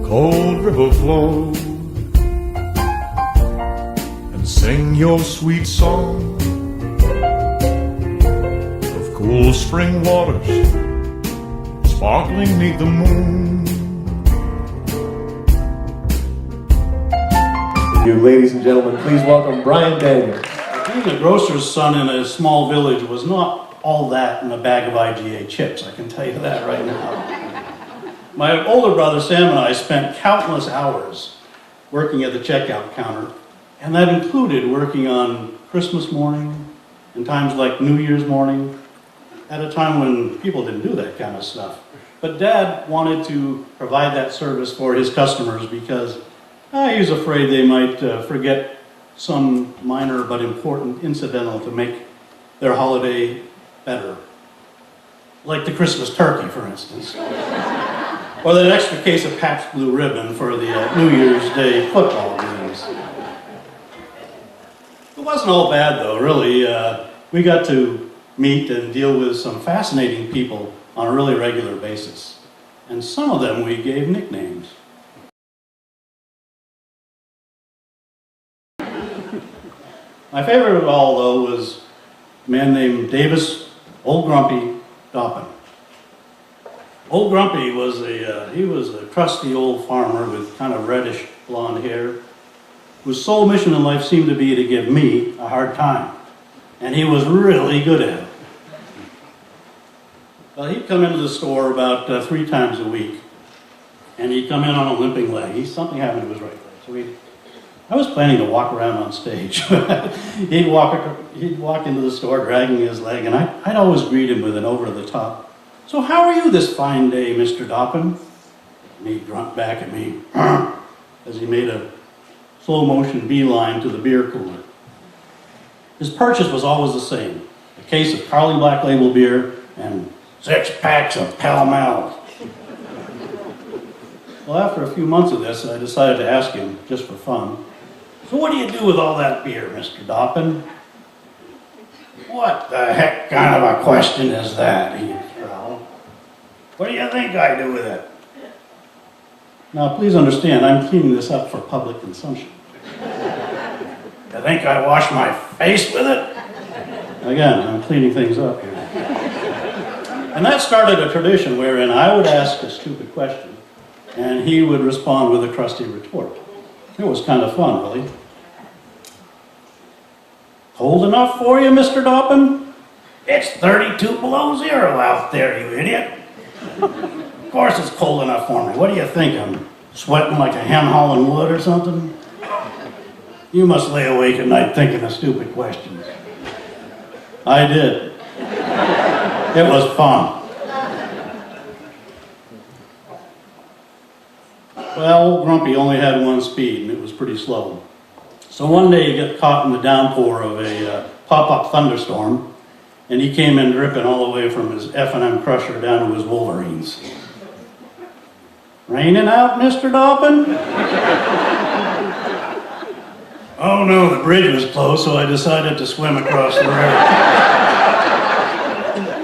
cold river flow and sing your sweet song of cool spring waters sparkling neath the moon. You, ladies and gentlemen, please welcome Brian Daniels. Being a grocer's son in a small village was not all that in a bag of IGA chips, I can tell you that right now. My older brother Sam and I spent countless hours working at the checkout counter, and that included working on Christmas morning and times like New Year's morning, at a time when people didn't do that kind of stuff. But Dad wanted to provide that service for his customers because he was afraid they might forget some minor but important incidental to make their holiday better. Like the Christmas turkey, for instance. Or that extra case of Pabst Blue Ribbon for the New Year's Day football games. It wasn't all bad though, really. We got to meet and deal with some fascinating people on a really regular basis. And some of them we gave nicknames. My favorite of all, though, was a man named Davis Old Grumpy Doppen. Old Grumpy was a crusty old farmer with kind of reddish blonde hair, whose sole mission in life seemed to be to give me a hard time. And he was really good at it. Well, he'd come into the store about 3 times a week, and he'd come in on a limping leg. Something happened to his right leg, so I was planning to walk around on stage. He'd walk into the store dragging his leg, and I'd always greet him with an over-the-top, "So how are you this fine day, Mr. Doppen?" And he'd grunt back at me as he made a slow-motion beeline to the beer cooler. His purchase was always the same: a case of Carly Black Label beer and 6 packs of Pall Mall. Well, after a few months of this, I decided to ask him, just for fun, "So what do you do with all that beer, Mr. Doppen?" "What the heck kind of a question is that?" he growled. "What do you think I do with it?" Now, please understand, I'm cleaning this up for public consumption. "You think I wash my face with it?" Again, I'm cleaning things up here. And that started a tradition wherein I would ask a stupid question, and he would respond with a crusty retort. It was kind of fun, really. "Cold enough for you, Mr. Doppen?" "It's 32 below zero out there, you idiot." "Of course it's cold enough for me. What do you think? I'm sweating like a hen hauling wood or something?" "You must lay awake at night thinking of stupid questions." I did. It was fun. Well, old Grumpy only had one speed, and it was pretty slow. So one day he got caught in the downpour of a pop-up thunderstorm, and he came in dripping all the way from his F&M Crusher down to his Wolverines. "Raining out, Mr. Doppen?" "Oh no, the bridge was closed, so I decided to swim across the river."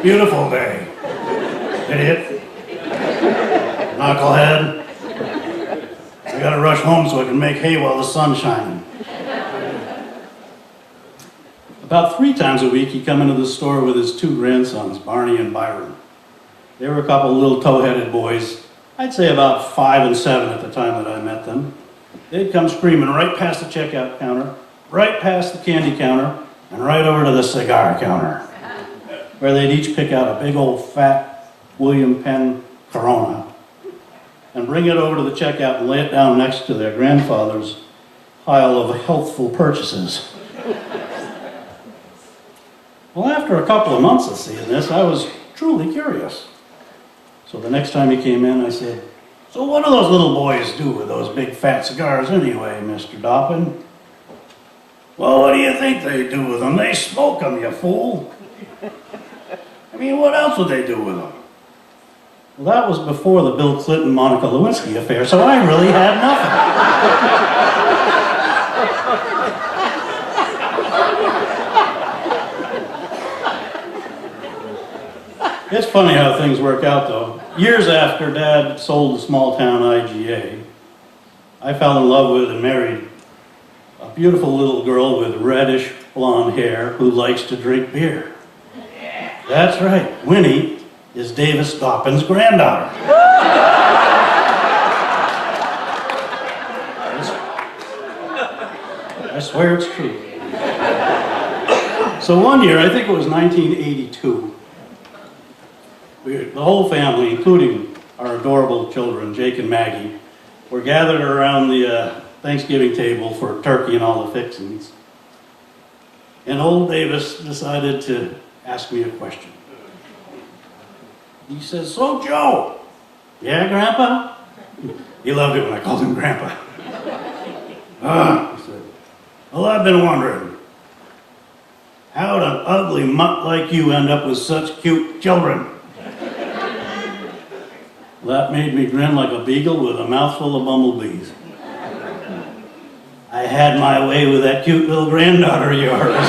"Beautiful day. Idiot. Knucklehead. I gotta rush home so I can make hay while the sun's shining." About 3 times a week, he'd come into the store with his 2 grandsons, Barney and Byron. They were a couple of little tow-headed boys. I'd say about 5 and 7 at the time that I met them. They'd come screaming right past the checkout counter, right past the candy counter, and right over to the cigar counter, where they'd each pick out a big old fat William Penn Corona and bring it over to the checkout and lay it down next to their grandfather's pile of healthful purchases. Well, after a couple of months of seeing this, I was truly curious. So the next time he came in, I said, "So what do those little boys do with those big fat cigars anyway, Mr. Doppen?" "Well, what do you think they do with them? They smoke them, you fool." "I mean, what else would they do with them?" Well, that was before the Bill Clinton-Monica Lewinsky affair, so I really had nothing. It's funny how things work out, though. Years after Dad sold the Smalltown IGA, I fell in love with and married a beautiful little girl with reddish blonde hair who likes to drink beer. That's right, Winnie is Davis Doppen's granddaughter. I swear it's true. So one year, I think it was 1982, the whole family, including our adorable children, Jake and Maggie, were gathered around the Thanksgiving table for turkey and all the fixings. And old Davis decided to ask me a question. He says, "So Joe." "Yeah, Grandpa?" He loved it when I called him Grandpa. He said, "Well, I've been wondering, how'd an ugly mutt like you end up with such cute children?" That made me grin like a beagle with a mouthful of bumblebees. "I had my way with that cute little granddaughter of yours."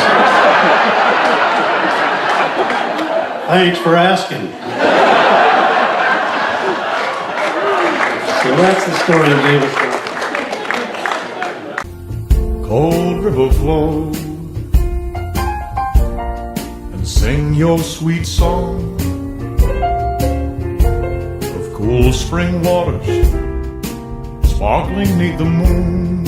Thanks for asking. So that's the story of Davis Doppen. Cold river flow and sing your sweet song of cool spring waters sparkling 'neath the moon.